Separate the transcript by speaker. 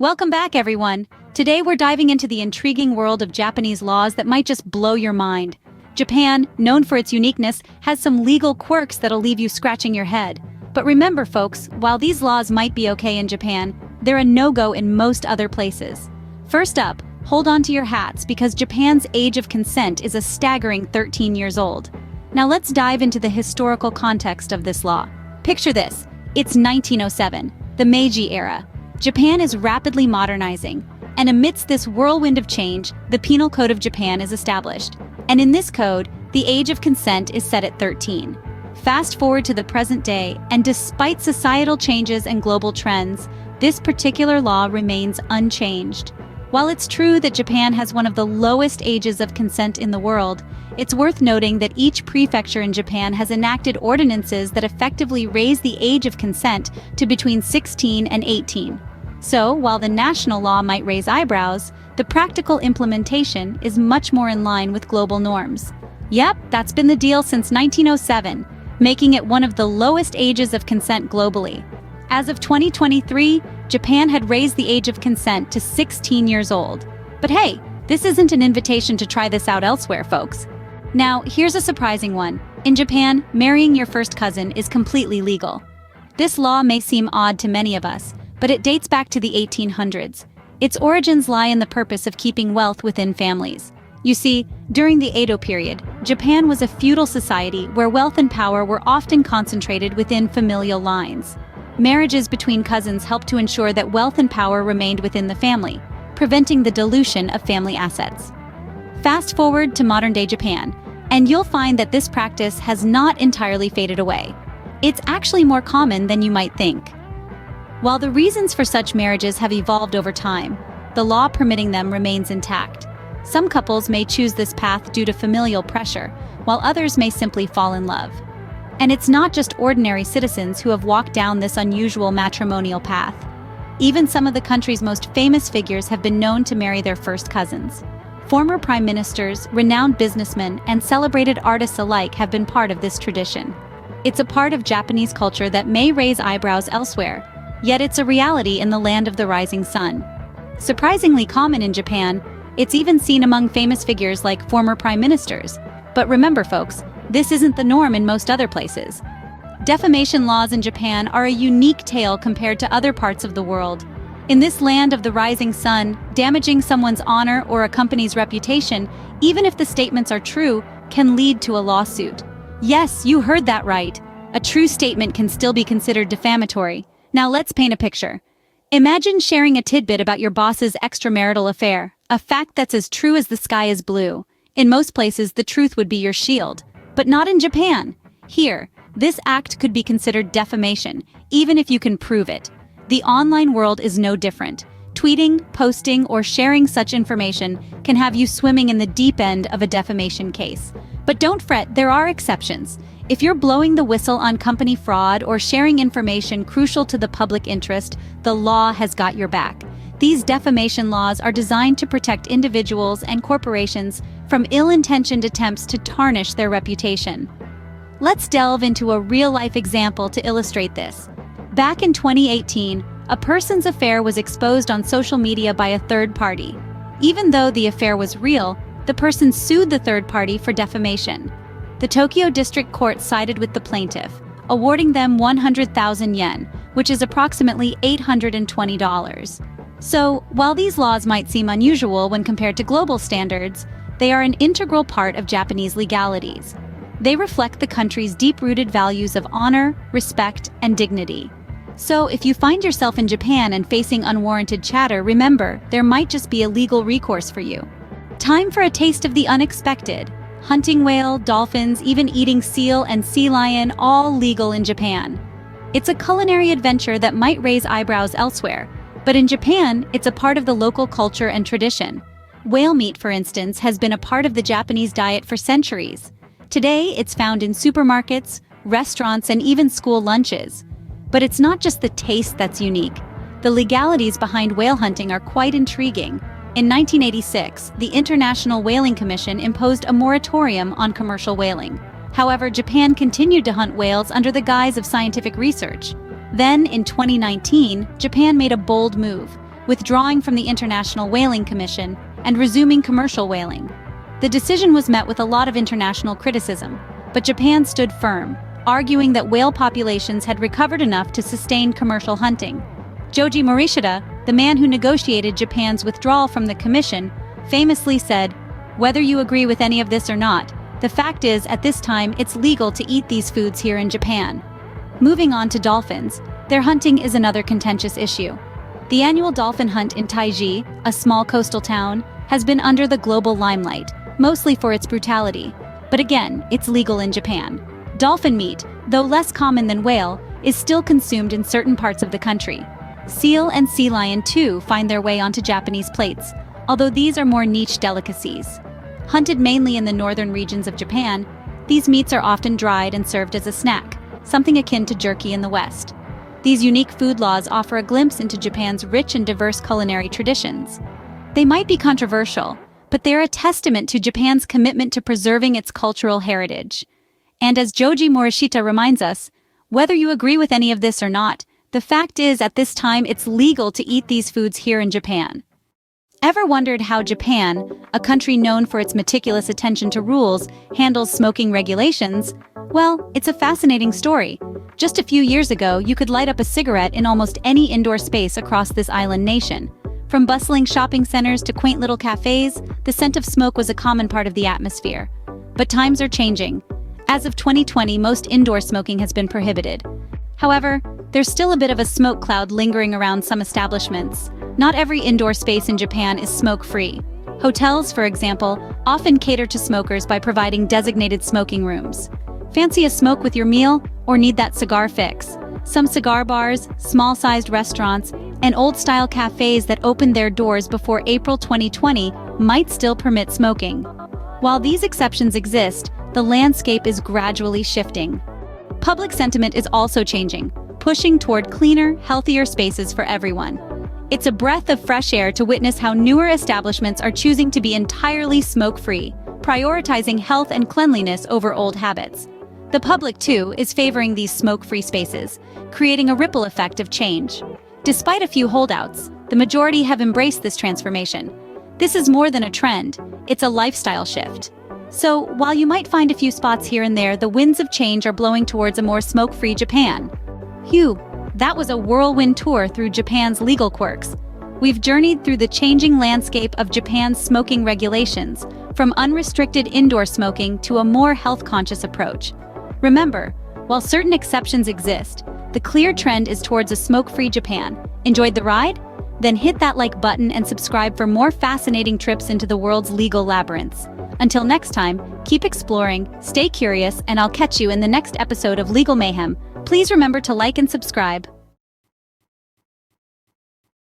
Speaker 1: Welcome back, everyone. Today we're diving into the intriguing world of Japanese laws that might just blow your mind. Japan, known for its uniqueness, has some legal quirks that'll leave you scratching your head. But remember, folks, while these laws might be okay in Japan, they're a no-go in most other places. First up, hold on to your hats because Japan's age of consent is a staggering 13 years old. Now let's dive into the historical context of this law. Picture this. It's 1907, the Meiji era. Japan is rapidly modernizing, and amidst this whirlwind of change, the Penal Code of Japan is established. And in this code, the age of consent is set at 13. Fast forward to the present day, and despite societal changes and global trends, this particular law remains unchanged. While it's true that Japan has one of the lowest ages of consent in the world, it's worth noting that each prefecture in Japan has enacted ordinances that effectively raise the age of consent to between 16 and 18. So, while the national law might raise eyebrows, the practical implementation is much more in line with global norms. Yep, that's been the deal since 1907, making it one of the lowest ages of consent globally. As of 2023, Japan had raised the age of consent to 16 years old. But hey, this isn't an invitation to try this out elsewhere, folks. Now, here's a surprising one. In Japan, marrying your first cousin is completely legal. This law may seem odd to many of us, but it dates back to the 1800s. Its origins lie in the purpose of keeping wealth within families. You see, during the Edo period, Japan was a feudal society where wealth and power were often concentrated within familial lines. Marriages between cousins helped to ensure that wealth and power remained within the family, preventing the dilution of family assets. Fast forward to modern-day Japan, and you'll find that this practice has not entirely faded away. It's actually more common than you might think. While the reasons for such marriages have evolved over time, the law permitting them remains intact. Some couples may choose this path due to familial pressure, while others may simply fall in love. And it's not just ordinary citizens who have walked down this unusual matrimonial path. Even some of the country's most famous figures have been known to marry their first cousins. Former prime ministers, renowned businessmen, and celebrated artists alike have been part of this tradition. It's a part of Japanese culture that may raise eyebrows elsewhere, yet it's a reality in the land of the rising sun. Surprisingly common in Japan, it's even seen among famous figures like former prime ministers. But remember, folks, this isn't the norm in most other places. Defamation laws in Japan are a unique tale compared to other parts of the world. In this land of the rising sun, damaging someone's honor or a company's reputation, even if the statements are true, can lead to a lawsuit. Yes, you heard that right. A true statement can still be considered defamatory. Now let's paint a picture. Imagine sharing a tidbit about your boss's extramarital affair, a fact that's as true as the sky is blue. In most places, the truth would be your shield. But not in Japan. Here, this act could be considered defamation, even if you can prove it. The online world is no different. Tweeting, posting, or sharing such information can have you swimming in the deep end of a defamation case. But don't fret, there are exceptions. If you're blowing the whistle on company fraud or sharing information crucial to the public interest, the law has got your back. These defamation laws are designed to protect individuals and corporations from ill-intentioned attempts to tarnish their reputation. Let's delve into a real-life example to illustrate this. Back in 2018, a person's affair was exposed on social media by a third party. Even though the affair was real, the person sued the third party for defamation. The Tokyo District Court sided with the plaintiff, awarding them 100,000 yen, which is approximately $820. So, while these laws might seem unusual when compared to global standards, they are an integral part of Japanese legalities. They reflect the country's deep-rooted values of honor, respect, and dignity. So, if you find yourself in Japan and facing unwarranted chatter, remember, there might just be a legal recourse for you. Time for a taste of the unexpected. Hunting whale, dolphins, even eating seal and sea lion, all legal in Japan. It's a culinary adventure that might raise eyebrows elsewhere, but in Japan, it's a part of the local culture and tradition. Whale meat, for instance, has been a part of the Japanese diet for centuries. Today, it's found in supermarkets, restaurants, and even school lunches. But it's not just the taste that's unique. The legalities behind whale hunting are quite intriguing. In 1986, the International Whaling Commission imposed a moratorium on commercial whaling. However, Japan continued to hunt whales under the guise of scientific research. Then, in 2019, Japan made a bold move. withdrawing from the International Whaling Commission and resuming commercial whaling. The decision was met with a lot of international criticism, but Japan stood firm, arguing that whale populations had recovered enough to sustain commercial hunting. Joji Morishita, the man who negotiated Japan's withdrawal from the commission, famously said, "Whether you agree with any of this or not, the fact is, at this time, it's legal to eat these foods here in Japan." Moving on to dolphins, their hunting is another contentious issue. The annual dolphin hunt in Taiji, a small coastal town, has been under the global limelight, mostly for its brutality. But again, it's legal in Japan. Dolphin meat, though less common than whale, is still consumed in certain parts of the country. Seal and sea lion too find their way onto Japanese plates, although these are more niche delicacies. Hunted mainly in the northern regions of Japan, these meats are often dried and served as a snack, something akin to jerky in the West. These unique food laws offer a glimpse into Japan's rich and diverse culinary traditions. They might be controversial, but they're a testament to Japan's commitment to preserving its cultural heritage. And as Joji Morishita reminds us, whether you agree with any of this or not, the fact is, at this time, it's legal to eat these foods here in Japan. Ever wondered how Japan, a country known for its meticulous attention to rules, handles smoking regulations? Well, it's a fascinating story. Just a few years ago, you could light up a cigarette in almost any indoor space across this island nation. From bustling shopping centers to quaint little cafes, the scent of smoke was a common part of the atmosphere. But times are changing. As of 2020, most indoor smoking has been prohibited. However, there's still a bit of a smoke cloud lingering around some establishments. Not every indoor space in Japan is smoke-free. Hotels, for example, often cater to smokers by providing designated smoking rooms. Fancy a smoke with your meal, or need that cigar fix? Some cigar bars, small-sized restaurants, and old-style cafes that opened their doors before April 2020 might still permit smoking. While these exceptions exist, the landscape is gradually shifting. Public sentiment is also changing, pushing toward cleaner, healthier spaces for everyone. It's a breath of fresh air to witness how newer establishments are choosing to be entirely smoke-free, prioritizing health and cleanliness over old habits. The public, too, is favoring these smoke-free spaces, creating a ripple effect of change. Despite a few holdouts, the majority have embraced this transformation. This is more than a trend, it's a lifestyle shift. So, while you might find a few spots here and there, the winds of change are blowing towards a more smoke-free Japan. Phew, that was a whirlwind tour through Japan's legal quirks. We've journeyed through the changing landscape of Japan's smoking regulations, from unrestricted indoor smoking to a more health-conscious approach. Remember, while certain exceptions exist, the clear trend is towards a smoke-free Japan. Enjoyed the ride? Then hit that like button and subscribe for more fascinating trips into the world's legal labyrinths. Until next time, keep exploring, stay curious, and I'll catch you in the next episode of Legal Mayhem. Please remember to like and subscribe.